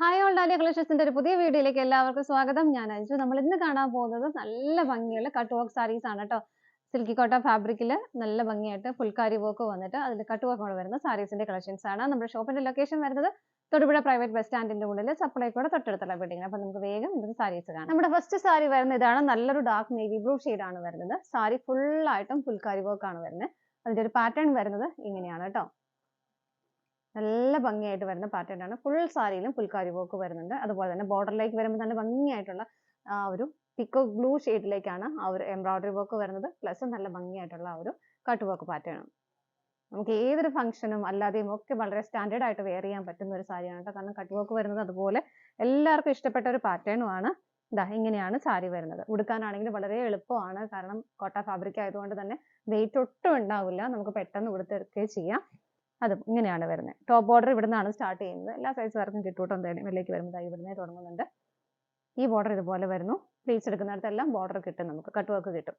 Hi all dahlia കളക്ഷൻസിന്റെ ഒരു പുതിയ വീഡിയോയിലേക്ക് എല്ലാവർക്കും സ്വാഗതം. ഞാൻ അഞ്ജു. നമ്മൾ ഇന്ന് കാണാൻ പോകുന്നത് നല്ല ഭംഗിയുള്ള കട്ട് വർക്ക് സാരീസ് ആണ് കേട്ടോ. സിൽക്കി കോട്ടൺ ഫാബ്രിക്കിൽ നല്ല ഭംഗിയായിട്ട് ഫുൾക്കാരി വർക്ക് വന്നിട്ട് അതിൽ കട്ട് വർക്ക് വരുന്ന സാരീസിന്റെ കളക്ഷൻസ് ആണ്. നമ്മുടെ ഷോപ്പിന്റെ ലൊക്കേഷൻ വരുന്നത് തൊടുപുഴ പ്രൈവറ്റ് ബസ് സ്റ്റാൻഡിന്റെ ഉള്ളിൽ സപ്ലൈക്കോടെ തൊട്ടടുത്തുള്ള ബിൽഡിംഗ്. അപ്പോൾ നമുക്ക് വേഗം ഇതിന്റെ സാരീസ് കാണാം. നമ്മുടെ ഫസ്റ്റ് സാരി വരുന്നത് ഇതാണ്. നല്ലൊരു ഡാർക്ക് നേവി ബ്ലൂ ആണ് വരുന്നത്. സാരി ഫുൾ ആയിട്ടും ഫുൾക്കാരി വർക്ക് ആണ് വരുന്നത്. അതിന്റെ ഒരു പാറ്റേൺ വരുന്നത് ഇങ്ങനെയാണ് കേട്ടോ. നല്ല ഭംഗിയായിട്ട് വരുന്ന പാറ്റേൺ ആണ്. ഫുൾ സാരിയിലും ഫുൾക്കാരി വർക്ക് വരുന്നുണ്ട്. അതുപോലെ തന്നെ ബോർഡറിലേക്ക് വരുമ്പോൾ നല്ല ഭംഗിയായിട്ടുള്ള ഒരു പിക്കോക്ക് ബ്ലൂ ഷെയ്ഡിലേക്കാണ് ആ ഒരു എംബ്രോയിഡറി വർക്ക് വരുന്നത്. പ്ലസ് നല്ല ഭംഗിയായിട്ടുള്ള ഒരു കട്ട് വർക്ക് പാറ്റേൺ. നമുക്ക് ഏതൊരു ഫംഗ്ഷനും അല്ലാതെയും ഒക്കെ വളരെ സ്റ്റാൻഡേർഡ് ആയിട്ട് വെയർ ചെയ്യാൻ പറ്റുന്ന ഒരു സാരിയാണ് കേട്ടോ. കാരണം കട്ട് വർക്ക് വരുന്നത് അതുപോലെ എല്ലാവർക്കും ഇഷ്ടപ്പെട്ട ഒരു പാറ്റേണും ആണ്. ഇതാ ഇങ്ങനെയാണ് സാരി വരുന്നത്. ഉടുക്കാനാണെങ്കിൽ വളരെ എളുപ്പമാണ്. കാരണം കോട്ട ഫാബ്രിക് ആയതുകൊണ്ട് തന്നെ വെയിറ്റ് ഒട്ടും ഉണ്ടാവില്ല. നമുക്ക് പെട്ടെന്ന് ഉടുത്തെടുക്കുകയും ചെയ്യാം. അത് ഇങ്ങനെയാണ് വരുന്നത്. ടോപ്പ് ബോർഡർ ഇവിടെ നിന്നാണ് സ്റ്റാർട്ട് ചെയ്യുന്നത്. എല്ലാ സൈസുകാർക്കും കിട്ടും കേട്ടോ. എന്തായാലും ഇതിലേക്ക് വരുമ്പോൾ ഇവിടുന്നേ തുടങ്ങുന്നുണ്ട്. ഈ ബോർഡർ ഇതുപോലെ വരുന്നു. പ്ലീറ്റ്സ് എടുക്കുന്നിടത്തെല്ലാം ബോർഡർ കിട്ടും, നമുക്ക് കട്ട് വർക്ക് കിട്ടും.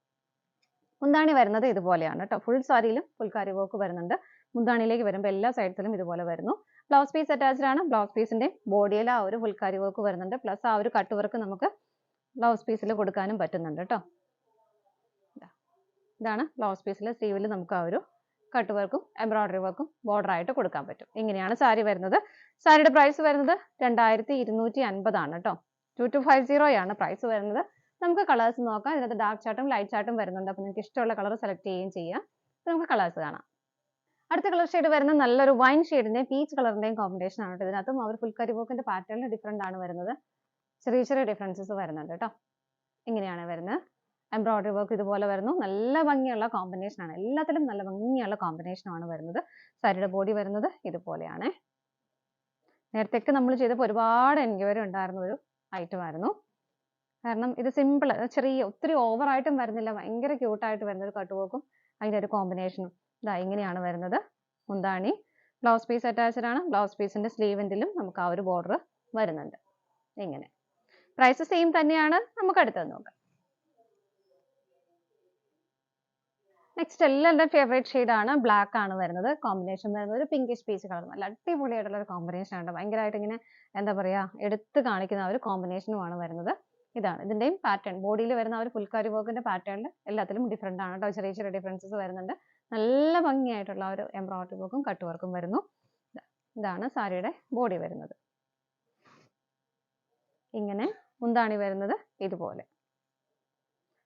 മുന്താണി വരുന്നത് ഇതുപോലെയാണ് കേട്ടോ. ഫുൾ സാരിയിലും ഫുൾക്കാരി വർക്ക് വരുന്നുണ്ട്. മുന്താണിയിലേക്ക് വരുമ്പോൾ എല്ലാ സൈഡ്സിലും ഇതുപോലെ വരുന്നു. ബ്ലൗസ് പീസ് അറ്റാച്ച്ഡ് ആണ്. ബ്ലൗസ് പീസിന്റെ ബോഡിയിൽ ആ ഒരു ഫുൾക്കാരി വർക്ക് വരുന്നുണ്ട്. പ്ലസ് ആ ഒരു കട്ട് വർക്ക് നമുക്ക് ബ്ലൗസ് പീസിൽ കൊടുക്കാനും പറ്റുന്നുണ്ട് കേട്ടോ. ഇതാണ് ബ്ലൗസ് പീസിൽ. സ്ലീവിൽ നമുക്ക് ആ ഒരു കട്ട് വർക്കും എംബ്രോയിഡറി വർക്കും ബോർഡർ ആയിട്ട് കൊടുക്കാൻ പറ്റും. ഇങ്ങനെയാണ് സാരി വരുന്നത്. സാരിയുടെ പ്രൈസ് വരുന്നത് 2250 ആണ് കേട്ടോ. 2250 ആണ് പ്രൈസ് വരുന്നത്. നമുക്ക് കളേഴ്സ് നോക്കാം. ഇതിനകത്ത് ഡാർക്ക് ചാർട്ടും ലൈറ്റ് ചാർട്ടും വരുന്നുണ്ട്. അപ്പോൾ നിങ്ങൾക്ക് ഇഷ്ടമുള്ള കളർ സെലക്ട് ചെയ്യുകയും ചെയ്യാം. നമുക്ക് കളേഴ്സ് കാണാം. അടുത്ത കളർ ഷെയ്ഡ് വരുന്നത് നല്ലൊരു വൈൻ ഷെയ്ഡിന്റെയും പീച്ച് കളറിന്റെയും കോമ്പിനേഷൻ ആണ്. ഇതിനകത്തും അവർ ഫുൾക്കാരി വർക്കിന്റെ പാറ്റേണിൽ ഡിഫറെന്റ് ആണ് വരുന്നത്. ചെറിയ ചെറിയ ഡിഫറൻസസ് വരുന്നുണ്ട് കേട്ടോ. ഇങ്ങനെയാണ് വരുന്നത്. എംബ്രോയിഡറി വർക്ക് ഇതുപോലെ വരുന്നു. നല്ല ഭംഗിയുള്ള കോമ്പിനേഷൻ ആണ്. എല്ലാത്തിലും നല്ല ഭംഗിയുള്ള കോമ്പിനേഷൻ ആണ് വരുന്നത്. സാരിയുടെ ബോഡി വരുന്നത് ഇതുപോലെയാണ്. നേരത്തേക്ക് നമ്മൾ ചെയ്തപ്പോൾ ഒരുപാട് എൻക്വയറി ഉണ്ടായിരുന്ന ഒരു ഐറ്റം ആയിരുന്നു. കാരണം ഇത് സിമ്പിൾ, ചെറിയ ഒത്തിരി ഓവർ ആയിട്ടും വരുന്നില്ല. ഭയങ്കര ക്യൂട്ടായിട്ട് വരുന്ന ഒരു കട്ട് വർക്കും അതിൻ്റെ ഒരു കോമ്പിനേഷനും. ഇതാ ഇങ്ങനെയാണ് വരുന്നത്. മുന്താണി ബ്ലൗസ് പീസ് അറ്റാച്ച്ഡ് ആണ്. ബ്ലൗസ് പീസിന്റെ സ്ലീവിൻ്റെലും നമുക്ക് ആ ഒരു ബോർഡർ വരുന്നുണ്ട്. ഇങ്ങനെ പ്രൈസ് സെയിം തന്നെയാണ്. നമുക്ക് അടുത്തത് നോക്കാം. നെക്സ്റ്റ് എല്ലാവരുടെയും ഫേവറേറ്റ് ഷെയ്ഡ് ആണ്. ബ്ലാക്ക് ആണ് വരുന്നത്. കോമ്പിനേഷൻ വരുന്നത് ഒരു പിങ്കിഷ് പീച്ച് കളർ. നല്ല അടിപൊളിയായിട്ടുള്ള ഒരു കോമ്പിനേഷൻ ആണ്. ഭയങ്കരമായിട്ട് ഇങ്ങനെ എന്താ പറയാ എടുത്ത് കാണിക്കുന്ന ഒരു കോമ്പിനേഷനുമാണ് വരുന്നത്. ഇതാണ് ഇതിന്റെയും പാറ്റേൺ. ബോഡിയിൽ വരുന്ന ഒരു ഫുൾക്കാരി വർക്കിന്റെ പാറ്റേണിൽ എല്ലാത്തിലും ഡിഫറെന്റ് ആണ് കേട്ടോ. ചെറിയ ചെറിയ ഡിഫറൻസസ് വരുന്നുണ്ട്. നല്ല ഭംഗിയായിട്ടുള്ള ഒരു എംബ്രോയിഡറി വർക്കും കട്ട് വർക്കും വരുന്നു. ഇതാണ് സാരിയുടെ ബോഡി വരുന്നത്. ഇങ്ങനെ മുന്താണി വരുന്നത് ഇതുപോലെ.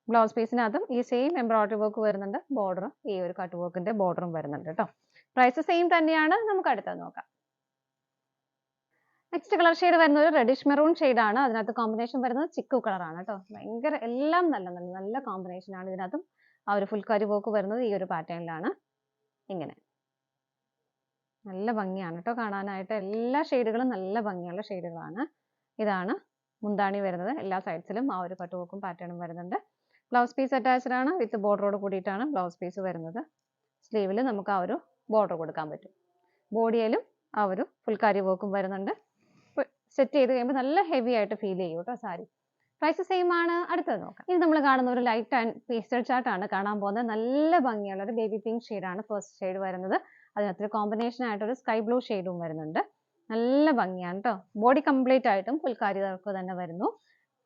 ബ്ലൗസ് പീസിനകത്തും ഈ സെയിം എംബ്രോയിഡറി വർക്ക് വരുന്നുണ്ട്. ബോർഡറും ഈ ഒരു കട്ട് വർക്കിന്റെ ബോർഡറും വരുന്നുണ്ട് കേട്ടോ. പ്രൈസ് സെയിം തന്നെയാണ്. നമുക്ക് അടുത്തത് നോക്കാം. നെക്സ്റ്റ് കളർ ഷെയ്ഡ് വരുന്നത് ഒരു റെഡിഷ് മെറൂൺ ആണ്. അതിനകത്ത് കോമ്പിനേഷൻ വരുന്നത് ചിക്കു കളർ ആണ് കേട്ടോ. ഭയങ്കര എല്ലാം നല്ല നല്ല നല്ല കോമ്പിനേഷൻ ആണ്. ഇതിനകത്തും ആ ഒരു ഫുൾക്കാരി വർക്ക് വരുന്നത് ഈ ഒരു പാറ്റേണിലാണ്. ഇങ്ങനെ നല്ല ഭംഗിയാണ് കേട്ടോ കാണാനായിട്ട്. എല്ലാ ഷെയ്ഡുകളും നല്ല ഭംഗിയുള്ള ഷെയ്ഡുകളാണ്. ഇതാണ് മുന്താണി വരുന്നത്. എല്ലാ സൈഡ്സിലും ആ ഒരു കട്ട് വർക്കും പാറ്റേണും വരുന്നുണ്ട്. ബ്ലൗസ് പീസ് അറ്റാച്ച്ഡ് ആണ്. വിത്ത് ബോർഡറോട് കൂടിയിട്ടാണ് ബ്ലൗസ് പീസ് വരുന്നത്. സ്ലീവിൽ നമുക്ക് ആ ഒരു ബോർഡർ കൊടുക്കാൻ പറ്റും. ബോഡിയിലും ആ ഒരു ഫുൾക്കാരി വർക്കും വരുന്നുണ്ട്. സെറ്റ് ചെയ്ത് കഴിയുമ്പോൾ നല്ല ഹെവി ആയിട്ട് ഫീൽ ചെയ്യും കേട്ടോ സാരി. പ്രൈസ് സെയിം ആണ്. അടുത്തത് നോക്കാം. ഇത് നമ്മൾ കാണുന്ന ഒരു ലൈറ്റ് ആൻഡ് പേസ്റ്റൽ ചാർട്ട് ആണ് കാണാൻ പോകുന്നത്. നല്ല ഭംഗിയുള്ള ഒരു ബേബി പിങ്ക് ഷെയ്ഡാണ് ഫസ്റ്റ് ഷെയ്ഡ് വരുന്നത്. അതിനകത്ത് കോമ്പിനേഷൻ ആയിട്ട് ഒരു സ്കൈ ബ്ലൂ ഷെയ്ഡും വരുന്നുണ്ട്. നല്ല ഭംഗിയാണ് കേട്ടോ. ബോഡി കംപ്ലീറ്റ് ആയിട്ടും ഫുൾക്കാരി വർക്ക് തന്നെ വരുന്നു.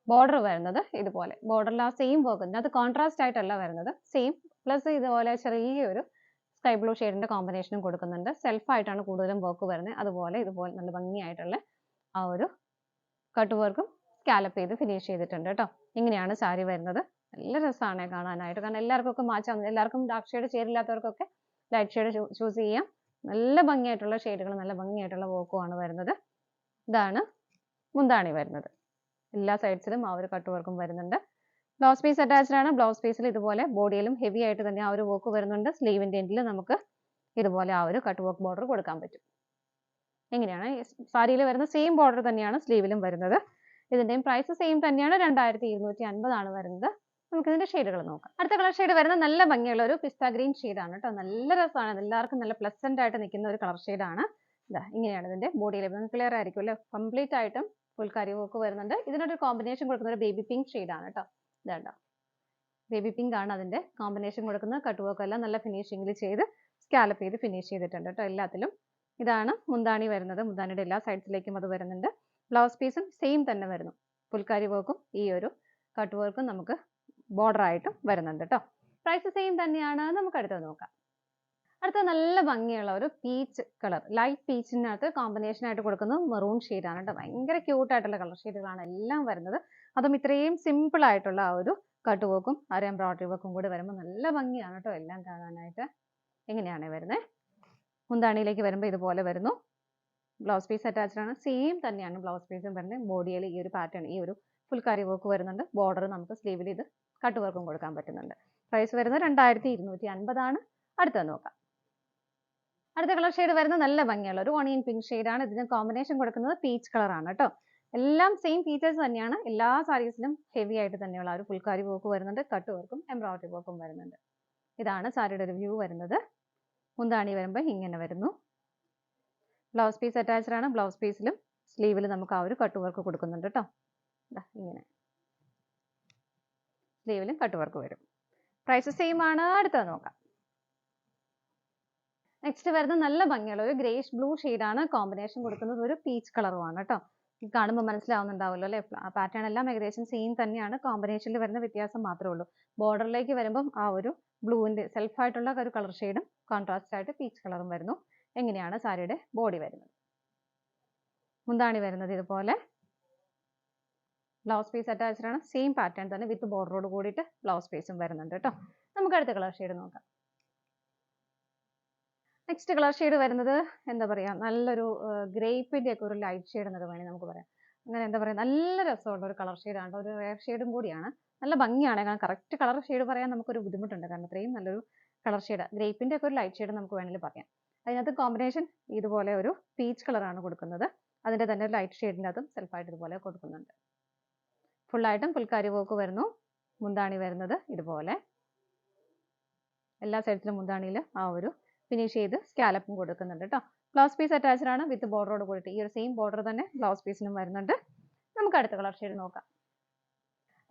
ബോർഡർ വരുന്നത് ഇതുപോലെ. ബോർഡറിൽ ആ സെയിം വർക്ക് അത് കോൺട്രാസ്റ്റ് ആയിട്ടല്ല വരുന്നത്. സെയിം പ്ലസ് ഇതുപോലെ ചെറിയൊരു സ്കൈ ബ്ലൂ ഷെയ്ഡിന്റെ കോമ്പിനേഷനും കൊടുക്കുന്നുണ്ട്. സെൽഫ് ആയിട്ടാണ് കൂടുതലും വർക്ക് വരുന്നത്. അതുപോലെ ഇതുപോലെ നല്ല ഭംഗിയായിട്ടുള്ള ആ ഒരു കട്ട് വർക്കും സ്കാലപ്പ് ചെയ്ത് ഫിനിഷ് ചെയ്തിട്ടുണ്ട് കേട്ടോ. ഇങ്ങനെയാണ് സാരി വരുന്നത്. നല്ല രസമാണ് കാണാനായിട്ട്. കാരണം എല്ലാവർക്കും ഒക്കെ മാച്ചാണ്. എല്ലാവർക്കും ഡാർക്ക് ഷെയ്ഡ് ചേരില്ലാത്തവർക്കൊക്കെ ലൈറ്റ് ഷെയ്ഡ് ചൂസ് ചെയ്യാം. നല്ല ഭംഗിയായിട്ടുള്ള ഷെയ്ഡുകൾ, നല്ല ഭംഗിയായിട്ടുള്ള വർക്കുമാണ് വരുന്നത്. ഇതാണ് മുന്താണി വരുന്നത്. എല്ലാ സൈഡ്സിലും ആ ഒരു കട്ട് വർക്കും വരുന്നുണ്ട്. ബ്ലൗസ് പീസ് അറ്റാച്ച്ഡ് ആണ്. ബ്ലൗസ് പീസിൽ ഇതുപോലെ ബോഡിയിലും ഹെവി ആയിട്ട് തന്നെ ആ ഒരു വർക്ക് വരുന്നുണ്ട്. സ്ലീവിന്റെ എൻഡിൽ നമുക്ക് ഇതുപോലെ ആ ഒരു കട്ട് വർക്ക് ബോർഡർ കൊടുക്കാൻ പറ്റും. എങ്ങനെയാണ് സാരിയിൽ വരുന്ന സെയിം ബോർഡർ തന്നെയാണ് സ്ലീവിലും വരുന്നത്. ഇതിന്റെയും പ്രൈസ് സെയിം തന്നെയാണ്. 2250 ആണ് വരുന്നത്. നമുക്ക് ഇതിന്റെ ഷെയ്ഡുകൾ നോക്കാം. അടുത്ത കളർ ഷെയ്ഡ് വരുന്നത് നല്ല ഭംഗിയുള്ള ഒരു പിസ്ത ഗ്രീൻ ഷെയ്ഡാണ് കേട്ടോ. നല്ല രസമാണ്. എല്ലാവർക്കും നല്ല പ്ലസന്റ് ആയിട്ട് നിൽക്കുന്ന ഒരു കളർ ഷെയ്ഡാണ്. ഇതാ ഇങ്ങനെയാണ് ഇതിന്റെ ബോഡിയിൽ. ക്ലിയർ ആയിരിക്കും അല്ലേ? കംപ്ലീറ്റ് ആയിട്ടും ഫുൾക്കാരി വർക്ക് വരുന്നുണ്ട്. ഇതിനൊരു കോമ്പിനേഷൻ കൊടുക്കുന്ന ഒരു ബേബി പിങ്ക് ഷെയ്ഡാണ് കേട്ടോ. ഇതാ ബേബി പിങ്ക് ആണ് അതിന്റെ കോമ്പിനേഷൻ കൊടുക്കുന്നത്. കട്ട് വർക്ക് എല്ലാം നല്ല ഫിനിഷിംഗിൽ ചെയ്ത് സ്കാലപ്പ് ചെയ്ത് ഫിനിഷ് ചെയ്തിട്ടുണ്ട് കേട്ടോ എല്ലാത്തിലും. ഇതാണ് മുന്താണി വരുന്നത്. മുന്താണിയുടെ എല്ലാ സൈഡ്സിലേക്കും അത് വരുന്നുണ്ട്. ബ്ലൗസ് പീസും സെയിം തന്നെ വരുന്നു. ഫുൾക്കാരി വർക്കും ഈ ഒരു കട്ട് വർക്കും നമുക്ക് ബോർഡർ ആയിട്ടും വരുന്നുണ്ട് കേട്ടോ. പ്രൈസ് സെയിം തന്നെയാണ്. നമുക്ക് അടുത്തത് നോക്കാം. അടുത്ത നല്ല ഭംഗിയുള്ള ഒരു പീച്ച് കളർ, ലൈറ്റ് പീച്ചിനകത്ത് കോമ്പിനേഷൻ ആയിട്ട് കൊടുക്കുന്നത് മെറൂൺ ആണ് കേട്ടോ. ഭയങ്കര ക്യൂട്ട് ആയിട്ടുള്ള കളർ ഷെയ്ഡുകളാണ് എല്ലാം വരുന്നത്. അതും ഇത്രയും സിമ്പിൾ ആയിട്ടുള്ള ആ ഒരു കട്ട് വർക്കും ആ ഒരു എംബ്രോയിഡറി വർക്കും കൂടി വരുമ്പോൾ നല്ല ഭംഗിയാണ് കേട്ടോ എല്ലാം കാണാനായിട്ട്. എങ്ങനെയാണ് വരുന്നത്? മുന്താണിയിലേക്ക് വരുമ്പോൾ ഇതുപോലെ വരുന്നു. ബ്ലൗസ് പീസ് അറ്റാച്ച്ഡ് ആണ്. സെയിം തന്നെയാണ് ബ്ലൗസ് പീസും വരുന്നത്. ബോഡിയിൽ ഈ ഒരു പാറ്റേൺ, ഈ ഒരു ഫുൾക്കാരി വർക്ക് വരുന്നുണ്ട്. ബോർഡർ നമുക്ക് സ്ലീവിൽ ഇത് കട്ട് വർക്കും കൊടുക്കാൻ പറ്റുന്നുണ്ട്. പ്രൈസ് വരുന്നത് 2250 ആണ്. അടുത്തത് നോക്കാം. അടുത്ത കളർ ഷെയ്ഡ് വരുന്നത് നല്ല ഭംഗിയുള്ള ഒരു ഓണിയൻ പിങ്ക് ആണ്. ഇതിന് കോമ്പിനേഷൻ കൊടുക്കുന്നത് പീച്ച് കളർ ആണ് കേട്ടോ. എല്ലാം സെയിം ഫീച്ചേഴ്സ് തന്നെയാണ്. എല്ലാ സാരീസിലും ഹെവി ആയിട്ട് തന്നെയുള്ള ഒരു ഫുൾക്കാരി വർക്ക് വരുന്നുണ്ട്. കട്ട് വർക്കും എംബ്രോയിഡറി വർക്കും വരുന്നുണ്ട്. ഇതാണ് സാരിയുടെ ഒരു വ്യൂ വരുന്നത്. മുന്താണി വരുമ്പോൾ ഇങ്ങനെ വരുന്നു. ബ്ലൗസ് പീസ് അറ്റാച്ച്ഡ് ആണ്. ബ്ലൗസ് പീസിലും സ്ലീവിലും നമുക്ക് ആ ഒരു കട്ട് വർക്ക് കൊടുക്കുന്നുണ്ട് കേട്ടോ. ഇങ്ങനെ സ്ലീവിലും കട്ട് വർക്ക് വരും. പ്രൈസ് സെയിം ആണ്. അടുത്തത് നോക്കാം. നെക്സ്റ്റ് വരുന്നത് നല്ല ഭംഗിയുള്ള ഒരു ഗ്രേഷ് ബ്ലൂ ആണ്. കോമ്പിനേഷൻ കൊടുക്കുന്നത് ഒരു പീച്ച് കളറുമാണ് കേട്ടോ. കാണുമ്പോൾ മനസ്സിലാവുന്നുണ്ടാവുമല്ലോ അല്ലേ? പാറ്റേൺ എല്ലാം ഏകദേശം സെയിം തന്നെയാണ്. കോമ്പിനേഷനിൽ വരുന്ന വ്യത്യാസം മാത്രമേ ഉള്ളൂ. ബോർഡറിലേക്ക് വരുമ്പം ആ ഒരു ബ്ലൂവിന്റെ സെൽഫായിട്ടുള്ള ഒരു കളർ ഷെയ്ഡും കോൺട്രാസ്റ്റ് ആയിട്ട് പീച്ച് കളറും വരുന്നു. എങ്ങനെയാണ് സാരിയുടെ ബോഡി വരുന്നത്? മുന്താണി വരുന്നത് ഇതുപോലെ. ബ്ലൗസ് പീസ് അറ്റാച്ച്ഡ് ആണ്. സെയിം പാറ്റേൺ തന്നെ വിത്ത് ബോർഡറോട് കൂടിയിട്ട് ബ്ലൗസ് പീസും വരുന്നുണ്ട് കേട്ടോ. നമുക്ക് അടുത്ത കളർ ഷെയ്ഡ് നോക്കാം. നെക്സ്റ്റ് കളർ ഷെയ്ഡ് വരുന്നത് എന്താ പറയാ, നല്ലൊരു ഗ്രേപ്പിന്റെ ഒക്കെ ഒരു ലൈറ്റ് ഷെയ്ഡ് എന്നൊക്കെ വേണമെങ്കിൽ നമുക്ക് പറയാം. അങ്ങനെ എന്താ പറയാ, നല്ല രസമുള്ള ഒരു കളർ ഷെയ്ഡാണ്. ഒരു റെയർ ഷെയ്ഡും കൂടിയാണ്. നല്ല ഭംഗിയാണ്. കാരണം കറക്റ്റ് കളർ ഷെയ്ഡ് പറയാൻ നമുക്കൊരു ബുദ്ധിമുട്ടുണ്ട്. കാരണം അത്രയും നല്ലൊരു കളർ ഷെയ്ഡ്. ഗ്രേപ്പിന്റെ ഒക്കെ ഒരു ലൈറ്റ് ഷെയ്ഡ് നമുക്ക് വേണമെങ്കിൽ പറയാം. അതിനകത്ത് കോമ്പിനേഷൻ ഇതുപോലെ ഒരു പീച്ച് കളറാണ് കൊടുക്കുന്നത്. അതിന്റെ തന്നെ ലൈറ്റ് ഷെയ്ഡിൻ്റെ അതും സെൽഫായിട്ട് ഇതുപോലെ കൊടുക്കുന്നുണ്ട്. ഫുള്ളായിട്ടും ഫുൾക്കാരി വർക്ക് വരുന്നു. മുന്താണി വരുന്നത് ഇതുപോലെ. എല്ലാ സൈഡ്സിലും മുന്താണിയിൽ ആ ഒരു ഫിനിഷ് ചെയ്ത് സ്കാലപ്പും കൊടുക്കുന്നുണ്ട് കേട്ടോ. ബ്ലൗസ് പീസ് അറ്റാച്ച്ഡ് ആണ് വിത്ത് ബോർഡറോട് കൂടിയിട്ട്. ഈ ഒരു സെയിം ബോർഡർ തന്നെ ബ്ലൗസ് പീസിനും വരുന്നുണ്ട്. നമുക്ക് അടുത്ത കളർ ഷെയ്ഡ് നോക്കാം.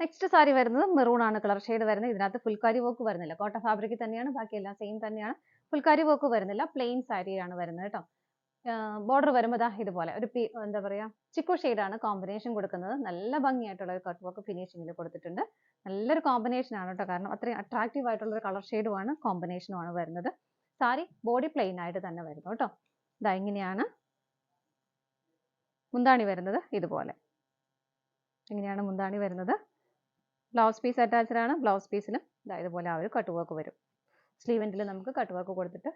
നെക്സ്റ്റ് സാരി വരുന്നത് മെറൂൺ ആണ് കളർ ഷെയ്ഡ് വരുന്നത്. ഇതിനകത്ത് ഫുൾക്കാരി വർക്ക് വരുന്നില്ല. കോട്ടൺ ഫാബ്രിക് തന്നെയാണ്. ബാക്കിയെല്ലാം സെയിം തന്നെയാണ്. ഫുൾക്കാരി വർക്ക് വരുന്നില്ല. പ്ലെയിൻ സാരിയാണ് വരുന്നത് കേട്ടോ. ബോർഡർ വരുമ്പോൾ ഇതുപോലെ ഒരു എന്താ പറയാ, ചിക്കു ആണ് കോമ്പിനേഷൻ കൊടുക്കുന്നത്. നല്ല ഭംഗിയായിട്ടുള്ള ഒരു കട്ട് വർക്ക് ഫിനിഷിംഗിൽ കൊടുത്തിട്ടുണ്ട്. നല്ലൊരു കോമ്പിനേഷൻ ആണ് കേട്ടോ. കാരണം അത്രയും അട്രാക്റ്റീവ് ആയിട്ടുള്ള ഒരു കളർ ഷെയ്ഡുമാണ് കോമ്പിനേഷനുമാണ് വരുന്നത്. സാരി ബോഡി പ്ലെയിൻ ആയിട്ട് തന്നെ വരുന്നു കേട്ടോ. ഇതാ ഇങ്ങനെയാണ് മുന്താണി വരുന്നത്. ഇതുപോലെ ഇങ്ങനെയാണ് മുന്താണി വരുന്നത്. ബ്ലൗസ് പീസ് അറ്റാച്ച്ഡ് ആണ്. ബ്ലൗസ് പീസിലും ഇതുപോലെ ആ ഒരു കട്ട് വർക്ക് വരും. സ്ലീവെൻറ്റിൽ നമുക്ക് കട്ട് വർക്ക് കൊടുത്തിട്ട്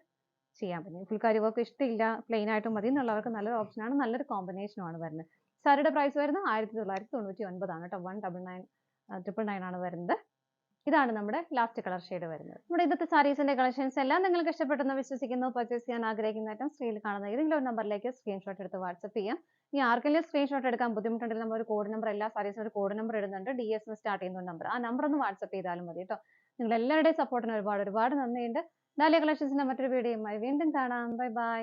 ചെയ്യാൻ പറ്റും. ഫുൾക്കാരി വർക്ക് ഇഷ്ടമില്ല, പ്ലെയിൻ ആയിട്ടും മതി എന്നുള്ളവർക്ക് നല്ലൊരു ഓപ്ഷനാണ്. നല്ലൊരു കോമ്പിനേഷനുമാണ് വരുന്നത്. സാരിയുടെ പ്രൈസ് വരുന്നത് 1999 ആണ് കേട്ടോ. 1999 ആണ് വരുന്നത്. ഇതാണ് നമ്മുടെ ലാസ്റ്റ് കളർ ഷെയ്ഡ് വരുന്നത്. നമ്മുടെ ഇന്നത്തെ സാരീസിന്റെ കളക്ഷൻസ് എല്ലാം നിങ്ങൾക്ക് ഇഷ്ടപ്പെട്ടെന്ന് വിശ്വസിക്കുന്നു. പർച്ചേസ് ചെയ്യാൻ ആഗ്രഹിക്കുന്ന ഐറ്റം സ്ക്രീനിൽ കാണുന്ന ഏതെങ്കിലും ഒരു നമ്പറിലേക്ക് സ്ക്രീൻഷോട്ട് എടുത്ത് വാട്സ്ആപ്പ് ചെയ്യാം. ഇനി ആർക്കെങ്കിലും സ്ക്രീൻഷോട്ട് എടുക്കാൻ ബുദ്ധിമുട്ടുണ്ടെങ്കിൽ നമ്മൾ ഒരു കോഡ് നമ്പർ, എല്ലാ സാരീസിനും ഒരു കോഡ് നമ്പർ ഇടുന്നുണ്ട്. DS സ്റ്റാർട്ട് ചെയ്യുന്ന നമ്പർ. ആ നമ്പർ ഒന്ന് വാട്സ്ആപ്പ് ചെയ്താലും മതി കേട്ടോ. നിങ്ങൾ എല്ലാവരുടെയും സപ്പോർട്ടിന് ഒരുപാട് നന്ദിയുണ്ട്. ഡാലിയ കളക്ഷൻസിന്റെ മറ്റൊരു വീഡിയോയുമായി വീണ്ടും കാണാം. Bye bye.